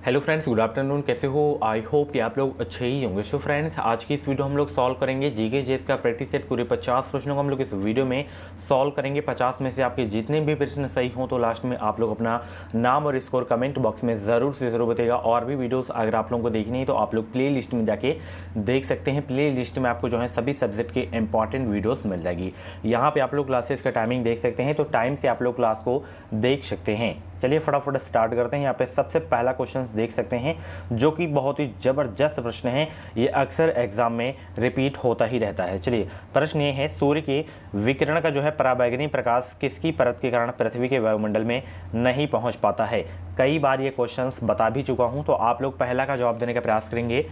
Hello friends, good afternoon. कैसे हो? I hope कि आप लोग अच्छे ही होंगे। सो फ्रेंड्स, आज की इस वीडियो हम लोग सॉल्व करेंगे जीके जेस का प्रैक्टिस सेट। पूरे 50 प्रश्नों को हम लोग इस वीडियो में सॉल्व करेंगे। 50 में से आपके जितने भी प्रश्न सही हों तो लास्ट में आप लोग अपना नाम और स्कोर कमेंट बॉक्स में ज़रूर से ज़रूर बताइएगा। और भी वीडियोज़ अगर आप लोगों को देखनी है तो आप लोग प्ले लिस्ट में जाके देख सकते हैं। प्ले लिस्ट में आपको जो है सभी सब्जेक्ट के इंपॉर्टेंट वीडियोज़ मिल जाएगी। यहाँ पर आप लोग क्लासेस का टाइमिंग देख सकते हैं, तो टाइम से आप लोग क्लास को देख सकते हैं। चलिए फटाफट स्टार्ट करते हैं। यहाँ पे सबसे पहला क्वेश्चन देख सकते हैं जो कि बहुत ही जबरदस्त प्रश्न है। ये अक्सर एग्जाम में रिपीट होता ही रहता है। चलिए प्रश्न ये है, सूर्य के विकिरण का जो है पराबैंगनी प्रकाश किसकी परत के कारण पृथ्वी के वायुमंडल में नहीं पहुंच पाता है। कई बार ये क्वेश्चंस बता भी चुका हूं, तो आप लोग पहला का जवाब देने का प्रयास करेंगे।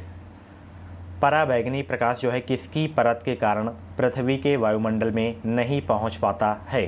पराबैंगनी प्रकाश जो है किसकी परत के कारण पृथ्वी के वायुमंडल में नहीं पहुंच पाता है।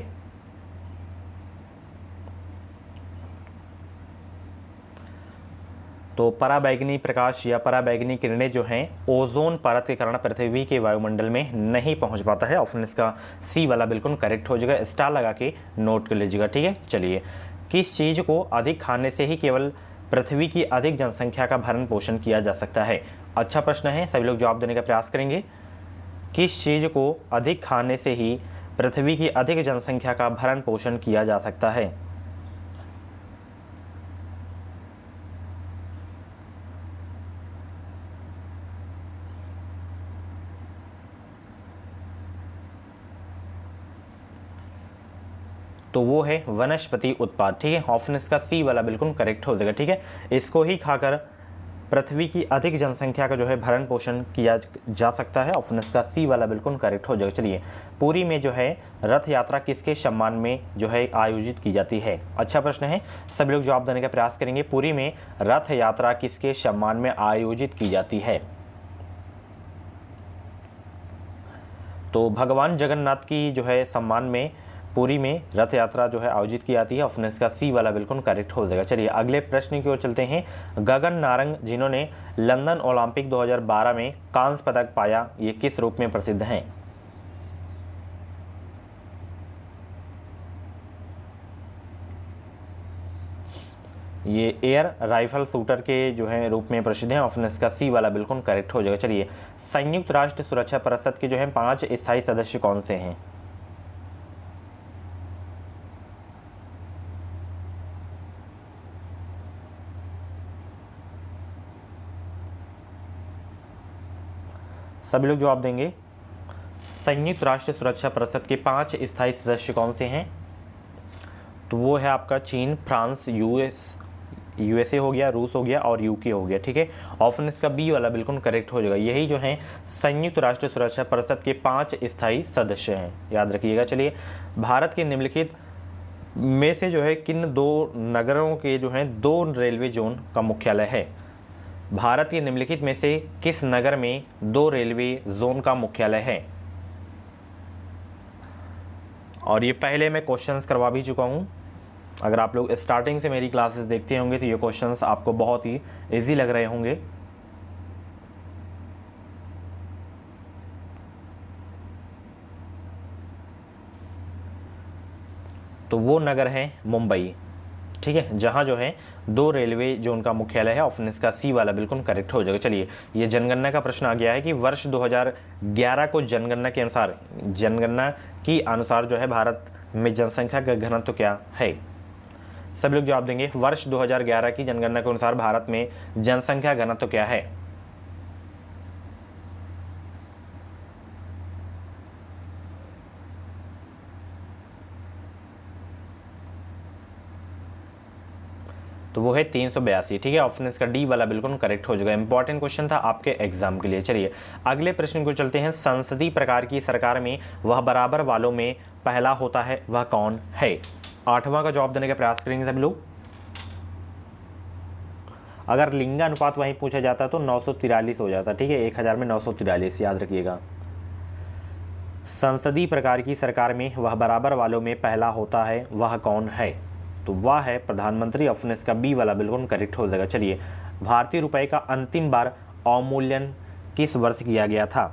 तो पराबैंगनी प्रकाश या पराबैंगनी किरणें जो हैं ओजोन परत के कारण पृथ्वी के वायुमंडल में नहीं पहुंच पाता है। ऑप्शन इसका सी वाला बिल्कुल करेक्ट हो जाएगा। स्टार लगा के नोट कर लीजिएगा, ठीक है। चलिए, किस चीज़ को अधिक खाने से ही केवल पृथ्वी की अधिक जनसंख्या का भरण पोषण किया जा सकता है। अच्छा प्रश्न है, सभी लोग जवाब देने का प्रयास करेंगे। किस चीज़ को अधिक खाने से ही पृथ्वी की अधिक जनसंख्या का भरण पोषण किया जा सकता है। तो वो है वनस्पति उत्पाद, ठीक है। ऑप्शन इसका सी वाला बिल्कुल करेक्ट हो जाएगा, ठीक है। इसको ही खाकर पृथ्वी की अधिक जनसंख्या का जो है भरण पोषण किया जा सकता है। ऑप्शन इसका सी वाला बिल्कुल करेक्ट हो जाएगा। चलिए, पुरी में जो है रथ यात्रा किसके सम्मान में जो है आयोजित की जाती है। अच्छा प्रश्न है, सभी लोग जवाब देने का प्रयास करेंगे। पुरी में रथ यात्रा किसके सम्मान में आयोजित की जाती है। तो भगवान जगन्नाथ की जो है सम्मान में पुरी में रथ यात्रा जो है आयोजित की जाती है। ऑप्शन इसका सी वाला बिल्कुल करेक्ट हो जाएगा। चलिए अगले प्रश्न की ओर चलते हैं। गगन नारंग, जिन्होंने लंदन ओलंपिक 2012 में कांस्य पदक पाया, ये किस रूप में प्रसिद्ध हैं। ये एयर राइफल शूटर के जो है रूप में प्रसिद्ध हैं। ऑप्शन इसका सी वाला बिल्कुल करेक्ट हो जाएगा। चलिए, संयुक्त राष्ट्र सुरक्षा परिषद के जो है 5 स्थायी सदस्य कौन से हैं। सभी लोग जवाब देंगे। संयुक्त राष्ट्र सुरक्षा परिषद के 5 स्थायी सदस्य कौन से हैं। तो वो है आपका चीन, फ्रांस, यूएसए हो गया, रूस हो गया और यूके हो गया, ठीक है। ऑप्शन इसका बी वाला बिल्कुल करेक्ट हो जाएगा। यही जो है संयुक्त राष्ट्र सुरक्षा परिषद के 5 स्थायी सदस्य हैं, याद रखिएगा। चलिए, भारत के निम्नलिखित में से जो है किन दो नगरों के जो है 2 रेलवे जोन का मुख्यालय है। भारत के निम्नलिखित में से किस नगर में 2 रेलवे जोन का मुख्यालय है। और ये पहले मैं क्वेश्चंस करवा भी चुका हूँ। अगर आप लोग स्टार्टिंग से मेरी क्लासेस देखते होंगे तो ये क्वेश्चंस आपको बहुत ही इजी लग रहे होंगे। तो वो नगर है मुंबई, ठीक है, जहाँ जो है 2 रेलवे जोन का मुख्यालय है। ऑप्शन इसका सी वाला बिल्कुल करेक्ट हो जाएगा। चलिए, ये जनगणना का प्रश्न आ गया है कि वर्ष 2011 को जनगणना की अनुसार जो है भारत में जनसंख्या का घनत्व क्या है। सभी लोग जवाब देंगे। वर्ष 2011 की जनगणना के अनुसार भारत में जनसंख्या घनत्व क्या है। तो वो है 382, ठीक है। ऑप्शन इसका डी वाला बिल्कुल करेक्ट हो जाएगा। इंपॉर्टेंट क्वेश्चन था आपके एग्जाम के लिए। चलिए अगले प्रश्न को चलते हैं। संसदीय प्रकार की सरकार में वह बराबर वालों में पहला होता है, वह कौन है। 8वां का जवाब देने का प्रयास करेंगे सभी लोग। अगर लिंगानुपात वहीं पूछा जाता तो 943 हो जाता, ठीक है। 1000 में 943, याद रखिएगा। संसदीय प्रकार की सरकार में वह बराबर वालों में पहला होता है, वह कौन है। तो वह है प्रधानमंत्री। ऑप्शन इसका बी वाला बिल्कुल करेक्ट हो जाएगा। चलिए, भारतीय रुपए का अंतिम बार अवमूल्यन किस वर्ष किया गया था।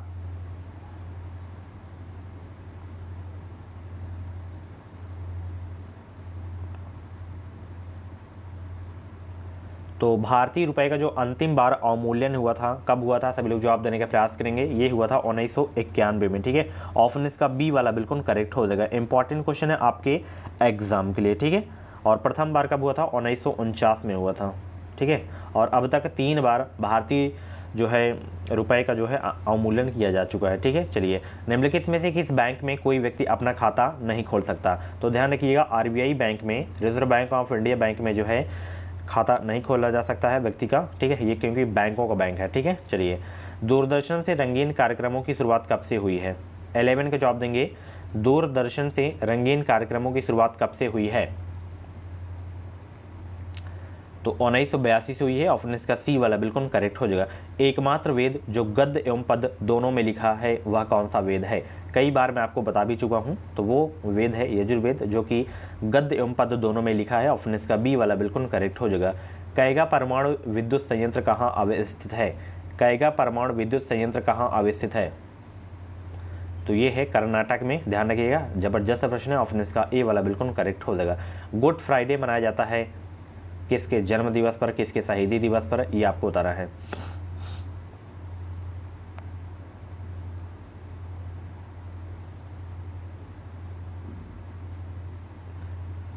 तो भारतीय रुपए का जो अंतिम बार अवमूल्यन हुआ था, कब हुआ था, सभी लोग जवाब देने का प्रयास करेंगे। ये हुआ था 1991 में, ठीक है। ऑप्शन इसका बी वाला बिल्कुल करेक्ट हो जाएगा। इंपॉर्टेंट क्वेश्चन है आपके एग्जाम के लिए, ठीक है। और प्रथम बार कब हुआ था, 1949 में हुआ था, ठीक है। और अब तक 3 बार भारतीय जो है रुपए का जो है अवमूल्यन किया जा चुका है, ठीक है। चलिए, निम्नलिखित में से किस बैंक में कोई व्यक्ति अपना खाता नहीं खोल सकता? तो ध्यान रखिएगा, आरबीआई बैंक में, reserve bank of India bank में जो है खाता नहीं खोला जा सकता है व्यक्ति का, ठीक है। ये क्योंकि बैंकों का बैंक है, ठीक है। चलिए, दूरदर्शन से रंगीन कार्यक्रमों की शुरुआत कब से हुई है? 11 का जवाब देंगे। दूरदर्शन से रंगीन कार्यक्रमों की शुरुआत कब से हुई है? तो 1982 से हुई है। ऑप्शन इसका सी वाला बिल्कुल करेक्ट हो जाएगा। एकमात्र वेद जो गद्य एवं पद दोनों में लिखा है वह कौन सा वेद है? कई बार मैं आपको बता भी चुका हूं, तो वो वेद है यजुर्वेद, जो कि गद्य एवं पद दोनों में लिखा है। ऑप्शन इसका बी वाला बिल्कुल करेक्ट हो जाएगा। कैगा परमाणु विद्युत संयंत्र कहाँ अवस्थित है? कैगा परमाणु विद्युत संयंत्र कहाँ अवस्थित है? तो ये है कर्नाटक में, ध्यान रखिएगा, जबरदस्त प्रश्न है। ऑप्शन इसका ए वाला बिल्कुल करेक्ट हो जाएगा। गुड फ्राइडे मनाया जाता है किसके जन्म दिवस पर, किसके शहीदी दिवस पर, ये आपको बताना है।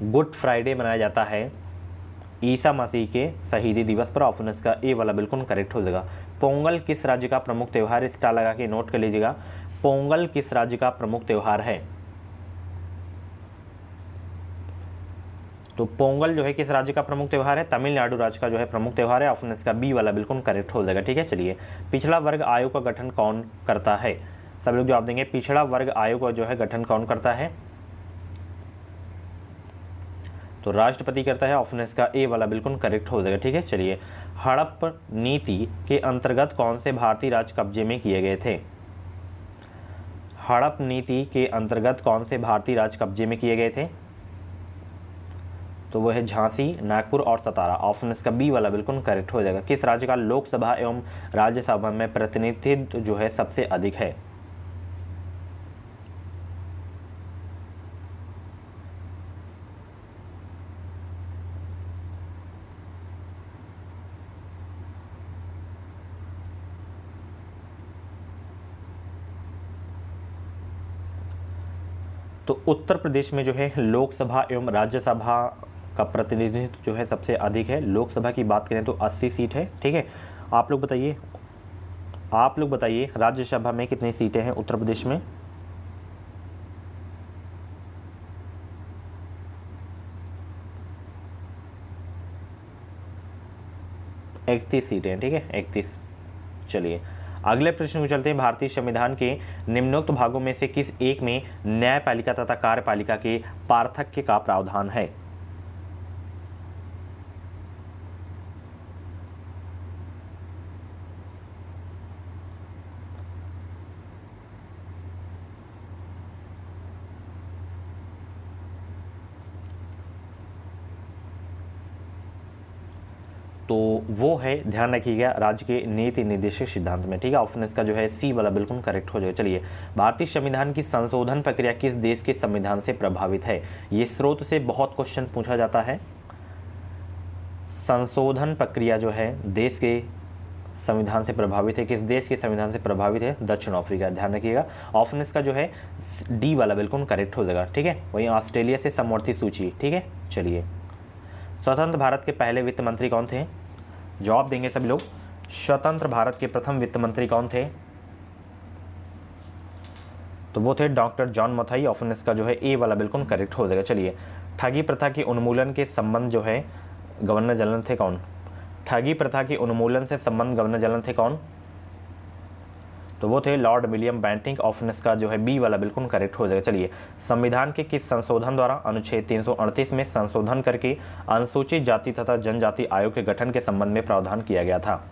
गुड फ्राइडे मनाया जाता है ईसा मसीह के शहीदी दिवस पर। ऑप्शन इसका ए वाला बिल्कुल करेक्ट हो जाएगा। पोंगल किस राज्य का प्रमुख त्यौहार? स्टार लगा के नोट कर लीजिएगा। पोंगल किस राज्य का प्रमुख त्यौहार है? तो पोंगल जो है किस राज्य का प्रमुख त्यौहार है? तमिलनाडु राज्य का जो है प्रमुख त्यौहार है। ऑप्शन इसका बी वाला बिल्कुल करेक्ट हो जाएगा, ठीक है। चलिए, पिछड़ा वर्ग आयोग का गठन कौन करता है? सब लोग जवाब देंगे। पिछड़ा वर्ग आयोग का जो है गठन कौन करता है? तो राष्ट्रपति करता है। ऑप्शन इसका ए वाला बिल्कुल करेक्ट हो जाएगा, ठीक है। चलिए, हड़प्पा नीति के अंतर्गत कौन से भारतीय राज्य कब्जे में किए गए थे? हड़प्पा नीति के अंतर्गत कौन से भारतीय राज्य कब्जे में किए गए थे? तो वो है झांसी, नागपुर और सतारा। ऑप्शन इसका बी वाला बिल्कुल करेक्ट हो जाएगा। किस राज्य का लोकसभा एवं राज्यसभा में प्रतिनिधित्व जो है सबसे अधिक है? तो उत्तर प्रदेश में जो है लोकसभा एवं राज्यसभा का प्रतिनिधित्व जो है सबसे अधिक है। लोकसभा की बात करें तो 80 सीट है, ठीक है। आप लोग बताइए राज्यसभा में कितनी सीटें हैं उत्तर प्रदेश में? इकतीस सीटें, ठीक है, 31। चलिए, अगले प्रश्न को चलते हैं। भारतीय संविधान के निम्नोक्त भागों में से किस एक में न्यायपालिका तथा कार्यपालिका के पार्थक्य का प्रावधान है? तो वो है, ध्यान रखिएगा, राज्य के नीति निर्देशक सिद्धांत में, ठीक है। ऑप्शन इसका जो है सी वाला बिल्कुल करेक्ट हो जाएगा। चलिए, भारतीय संविधान की संशोधन प्रक्रिया किस देश के संविधान से प्रभावित है? ये स्रोत से बहुत क्वेश्चन पूछा जाता है। संशोधन प्रक्रिया जो है देश के संविधान से प्रभावित है। किस देश के संविधान से प्रभावित है? दक्षिण अफ्रीका, ध्यान रखिएगा। ऑप्शन इसका जो है डी वाला बिल्कुल करेक्ट हो जाएगा, ठीक है। वहीं ऑस्ट्रेलिया से समवर्ती सूची, ठीक है। चलिए, स्वतंत्र भारत के पहले वित्त मंत्री कौन थे? जवाब देंगे सभी लोग। स्वतंत्र भारत के प्रथम वित्त मंत्री कौन थे? तो वो थे डॉक्टर जॉन मथाई। ऑप्शन इसका जो है ए वाला बिल्कुल करेक्ट हो जाएगा। चलिए, ठगी प्रथा के उन्मूलन के संबंध जो है गवर्नर जनरल थे कौन? ठगी प्रथा के उन्मूलन से संबंध गवर्नर जनरल थे कौन? तो वो थे लॉर्ड विलियम बेंटिंक। ऑप्शन इसका जो है बी वाला बिल्कुल करेक्ट हो जाएगा। चलिए, संविधान के किस संशोधन द्वारा अनुच्छेद 338 में संशोधन करके अनुसूचित जाति तथा जनजाति आयोग के गठन के संबंध में प्रावधान किया गया था?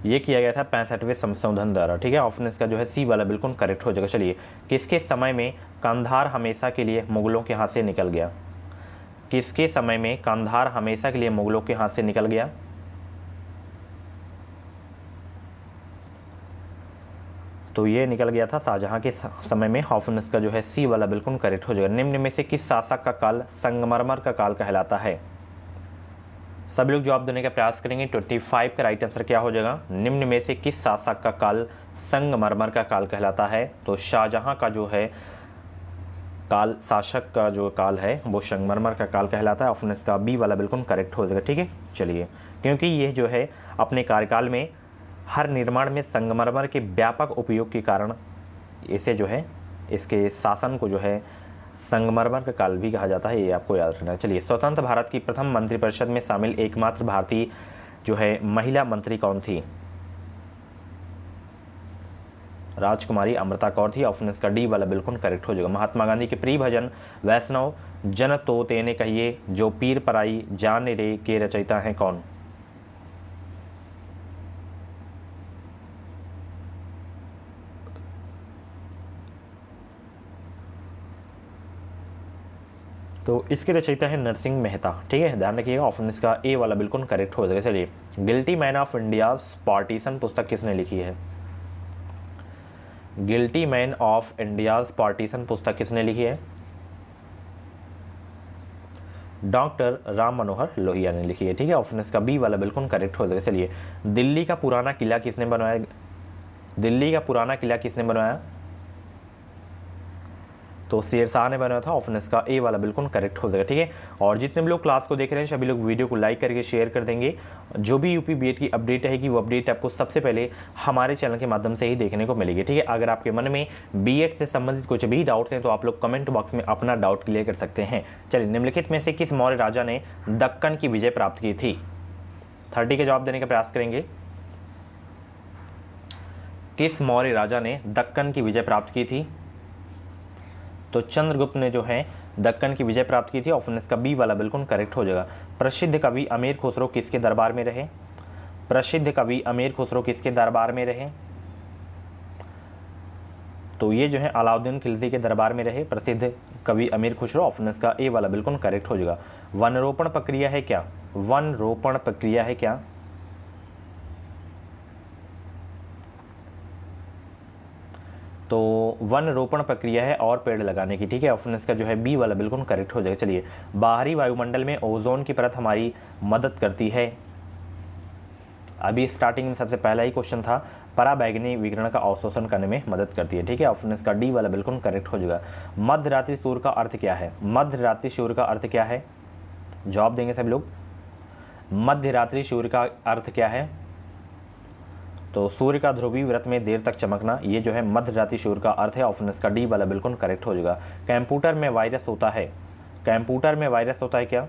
ये किया गया था 65वें संशोधन द्वारा, ठीक है। ऑप्शन इसका जो है सी वाला बिल्कुल करेक्ट हो जाएगा। चलिए, किसके समय में कंधार हमेशा के लिए मुगलों के हाथ से निकल गया? किसके समय में कंधार हमेशा के लिए मुगलों के हाथ से निकल गया? तो ये निकल गया था शाहजहाँ के समय में। ऑप्शन इसका जो है सी वाला बिल्कुल करेक्ट हो जाएगा। निम्न में से किस शासक का काल संगमरमर का काल कहलाता है? सभी लोग जवाब देने का प्रयास करेंगे। 25 का राइट आंसर क्या हो जाएगा? निम्न में से किस शासक का काल संगमरमर का काल कहलाता है? तो शाहजहाँ का जो है काल, शासक का जो काल है वो संगमरमर का काल कहलाता है। ऑप्शन इसका बी वाला बिल्कुल करेक्ट हो जाएगा। ठीक है, चलिए, क्योंकि ये जो है अपने कार्यकाल में हर निर्माण में संगमरमर के व्यापक उपयोग के कारण इसे जो है, इसके शासन को जो है संगमरमर का काल भी कहा जाता है, ये आपको याद रखना है। चलिए, स्वतंत्र भारत की प्रथम मंत्रिपरिषद में शामिल एकमात्र भारतीय जो है महिला मंत्री कौन थी? राजकुमारी अमृता कौर थी। ऑप्शन इसका डी वाला बिल्कुल करेक्ट हो जाएगा। महात्मा गांधी के प्रिय भजन वैष्णव जन तो तेने कहिए जो पीर पराई जान रे के रचयिता हैं कौन? तो इसके रचयिता है नरसिंह मेहता। ठीक है, ध्यान रखिएगा। ऑप्शन इसका ए वाला बिल्कुल करेक्ट हो जाएगा। चलिए, guilty man of India's partition पुस्तक किसने लिखी है? Guilty man of India's partition पुस्तक किसने लिखी है? डॉक्टर राम मनोहर लोहिया ने लिखी है। ठीक है, ऑप्शन इसका बी वाला बिल्कुल करेक्ट हो जाएगा। चलिए, दिल्ली का पुराना किला किसने बनवाया? दिल्ली का पुराना किला किसने बनवाया? तो शेरशाह ने बनाया था। ऑप्शन इसका ए वाला बिल्कुल करेक्ट हो जाएगा। ठीक है, और जितने भी लोग क्लास को देख रहे हैं सभी लोग वीडियो को लाइक करके शेयर कर देंगे। जो भी यूपी बीएड की अपडेट रहेगी वो अपडेट आपको सबसे पहले हमारे चैनल के माध्यम से ही देखने को मिलेगी। ठीक है, अगर आपके मन में बीएड से संबंधित कुछ भी डाउट्स हैं तो आप लोग कमेंट बॉक्स में अपना डाउट क्लियर कर सकते हैं। चलिए, निम्नलिखित में से किस मौर्य राजा ने दक्कन की विजय प्राप्त की थी? 30 के जवाब देने का प्रयास करेंगे। किस मौर्य राजा ने दक्कन की विजय प्राप्त की थी? तो चंद्रगुप्त ने जो है दक्कन की विजय प्राप्त की थी। ऑप्शन इसका बी वाला बिल्कुल करेक्ट हो जाएगा। प्रसिद्ध कवि अमीर खुसरो किसके दरबार में रहे? प्रसिद्ध कवि अमीर खुसरो किसके दरबार में रहे? तो ये जो है अलाउद्दीन खिलजी के दरबार में रहे प्रसिद्ध कवि अमीर खुसरो। ऑप्शन इसका ए वाला बिल्कुल करेक्ट हो जाएगा। वनरोपण प्रक्रिया है क्या? वन रोपण प्रक्रिया है क्या? तो वन रोपण प्रक्रिया है और पेड़ लगाने की। ठीक है, ऑप्शन इसका जो है बी वाला बिल्कुल करेक्ट हो जाएगा। चलिए, बाहरी वायुमंडल में ओजोन की परत हमारी मदद करती है। अभी स्टार्टिंग में सबसे पहला ही क्वेश्चन था, पराबैंगनी विकिरण का अवशोषण करने में मदद करती है। ठीक है, ऑप्शन इसका डी वाला बिल्कुल करेक्ट हो जाएगा। मध्यरात्रि सूर्य का अर्थ क्या है? मध्यरात्रि सूर्य का अर्थ क्या है? जवाब देंगे सभी लोग। मध्यरात्रि सूर्य का अर्थ क्या है? तो सूर्य का ध्रुवीय व्रत में देर तक चमकना, ये जो है मध्यरात्रि सूर्य का अर्थ है। ऑप्शन इसका डी वाला बिल्कुल करेक्ट हो जाएगा। कंप्यूटर में वायरस होता है? कंप्यूटर में वायरस होता है क्या?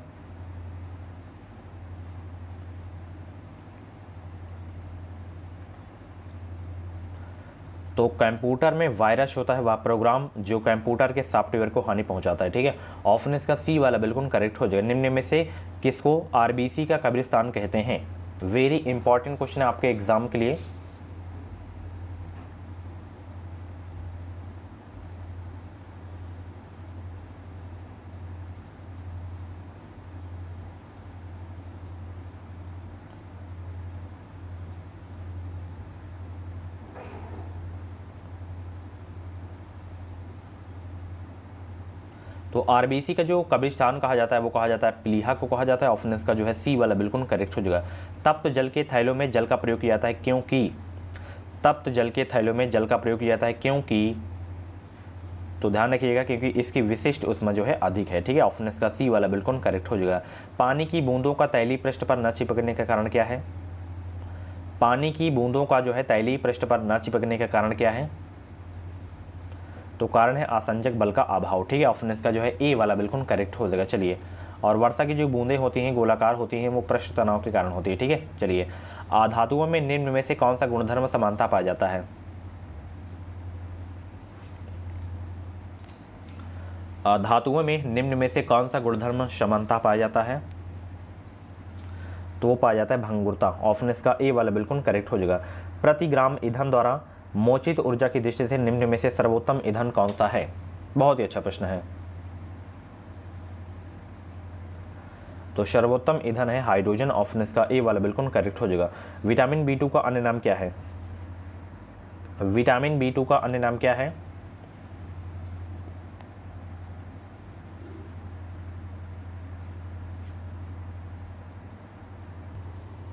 तो कंप्यूटर में वायरस होता है वह प्रोग्राम जो कंप्यूटर के सॉफ्टवेयर को हानि पहुंचाता है। ठीक है, ऑप्शन इसका सी वाला बिल्कुल करेक्ट हो जाएगा। निम्न में से किसको आरबीसी का कब्रिस्तान कहते हैं? वेरी इंपॉर्टेंट क्वेश्चन है आपके एग्जाम के लिए। तो आरबीसी का जो कब्रिस्तान कहा जाता है वो कहा जाता है प्लीहा को कहा जाता है। ऑप्शन इसका जो है सी वाला बिल्कुल करेक्ट हो जाएगा। तप्त जल के थैलों में जल का प्रयोग किया जाता है क्योंकि? तप्त जल के थैलों में जल का प्रयोग किया जाता है क्योंकि? तो ध्यान रखिएगा क्योंकि इसकी विशिष्ट ऊष्मा जो है अधिक है। ठीक है, ऑप्शन इसका सी वाला बिल्कुल करेक्ट हो जाएगा। पानी की बूंदों का तैलीय पृष्ठ पर न चिपकने का कारण क्या है? पानी की बूंदों का जो है तैलीय पृष्ठ पर न चिपकने का कारण क्या है? तो कारण है आसंजक बल का अभाव। ठीक है, ऑप्शन इसका जो है ए वाला बिल्कुल करेक्ट हो जाएगा। चलिए, और वर्षा की जो बूंदें होती हैं गोलाकार होती हैं वो पृष्ठ तनाव के कारण होती है। ठीक है, चलिए, धातुओं में निम्न में से कौन सा गुणधर्म समानता पाया जाता है? धातुओं में निम्न में से कौन सा गुणधर्म समानता पाया जाता है? तो वो पाया जाता है भंगुरता। ऑप्शन इसका ए वाला बिल्कुल करेक्ट हो जाएगा। प्रति ग्राम ईंधन द्वारा मोचित ऊर्जा की दृष्टि से निम्न में से सर्वोत्तम ईंधन कौन सा है? बहुत ही अच्छा प्रश्न है। तो सर्वोत्तम ईंधन है हाइड्रोजन। ऑप्शन इसका ए वाला बिल्कुल करेक्ट हो जाएगा। विटामिन B2 का अन्य नाम क्या है? विटामिन B2 का अन्य नाम क्या है?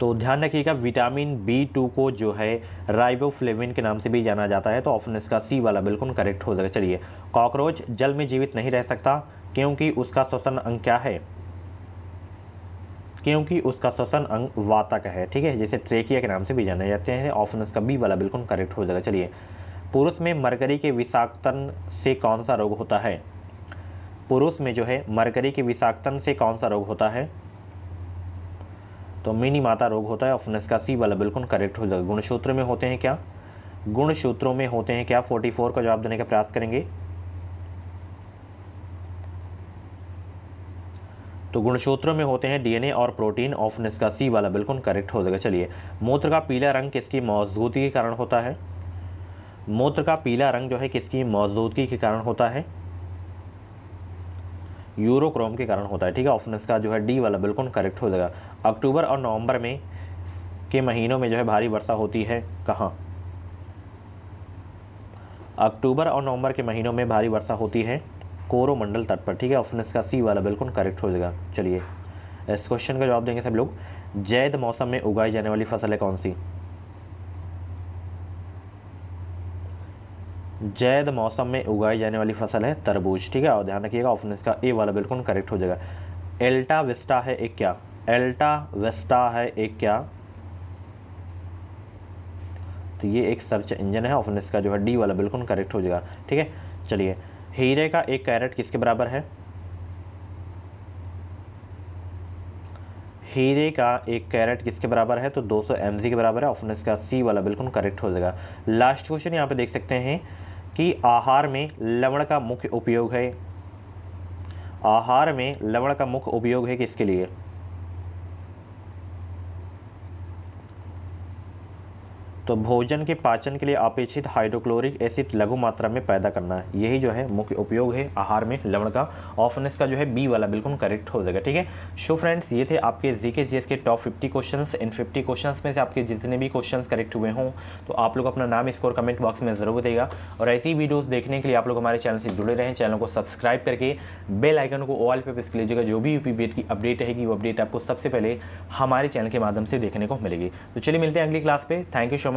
तो ध्यान रखिएगा, विटामिन B2 को जो है राइबोफ्लेविन के नाम से भी जाना जाता है। तो ऑप्शन इसका सी वाला बिल्कुल करेक्ट हो जाएगा। चलिए, कॉकरोच जल में जीवित नहीं रह सकता क्योंकि उसका श्वसन अंग क्या है? क्योंकि उसका श्वसन अंग वातक है, ठीक है, जैसे ट्रेकिया के नाम से भी जाने जाते हैं। ऑप्शन इसका बी वाला बिल्कुल करेक्ट हो जाएगा। चलिए, पुरुष में मरकरी के विषाक्तन से कौन सा रोग होता है? पुरुष में जो है मरकरी के विषाक्तन से कौन सा रोग होता है? तो मिनी माता रोग होता है। ऑप्शन इसका सी वाला बिल्कुल करेक्ट हो जाएगा। गुणसूत्र में होते हैं क्या? गुणसूत्रों में होते हैं क्या? 44 का जवाब देने का प्रयास करेंगे। तो गुणसूत्रों में होते हैं डीएनए और प्रोटीन। ऑप्शन इसका सी वाला बिल्कुल करेक्ट हो जाएगा। चलिए, मूत्र का पीला रंग किसकी मौजूदगी के कारण होता है? मूत्र का पीला रंग जो है किसकी मौजूदगी के कारण होता है? यूरोक्रोम के कारण होता है, ठीक है। ऑप्शन इसका जो है डी वाला बिल्कुल करेक्ट हो जाएगा। अक्टूबर और नवंबर में के महीनों में जो है भारी वर्षा होती है कहाँ? अक्टूबर और नवंबर के महीनों में भारी वर्षा होती है कोरोमंडल तट पर, ठीक है। ऑप्शन इसका सी वाला बिल्कुल करेक्ट हो जाएगा। चलिए, इस क्वेश्चन का जवाब देंगे सब लोग। जैद मौसम में उगाई जाने वाली फसल है कौन सी? जैद मौसम में उगाई जाने वाली फसल है तरबूज, ठीक है। और ध्यान रखिएगा, ऑप्शन इसका ए वाला बिल्कुल करेक्ट हो जाएगा। एल्टा विस्टा है एक क्या? एल्टा विस्टा है एक क्या? तो ये एक सर्च इंजन है। ऑप्शन इसका जो है डी वाला बिल्कुल करेक्ट हो जाएगा, ठीक है। चलिए, हीरे का एक कैरेट किसके बराबर है? हीरे का एक कैरेट किसके बराबर है? तो 200 mg के बराबर है। ऑप्शन इसका सी वाला बिल्कुल करेक्ट हो जाएगा। लास्ट क्वेश्चन यहाँ पे देख सकते हैं कि आहार में लवण का मुख्य उपयोग है। आहार में लवण का मुख्य उपयोग है किसके लिए? तो भोजन के पाचन के लिए अपेक्षित हाइड्रोक्लोरिक एसिड लघु मात्रा में पैदा करना, यही जो है मुख्य उपयोग है आहार में लवण का। ऑप्शन इसका जो है बी वाला बिल्कुल करेक्ट हो जाएगा, ठीक है। सो फ्रेंड्स, ये थे आपके जीके जीएस के टॉप 50 क्वेश्चंस। इन 50 क्वेश्चंस में से आपके जितने भी क्वेश्चंस करेक्ट हुए हों तो आप लोग अपना नाम स्कोर कमेंट बॉक्स में जरूर देगा। और ऐसी वीडियोज़ देखने के लिए आप लोग हमारे चैनल से जुड़े रहें। चैनल को सब्सक्राइब करके बेल आइकन को ऑल पे प्रेस कर लीजिएगा। जो भी यूपी की अपडेट रहेगी वो अपडेट आपको सबसे पहले हमारे चैनल के माध्यम से देखने को मिलेगी। तो चलिए, मिलते हैं अगली क्लास पे। Thank you so much.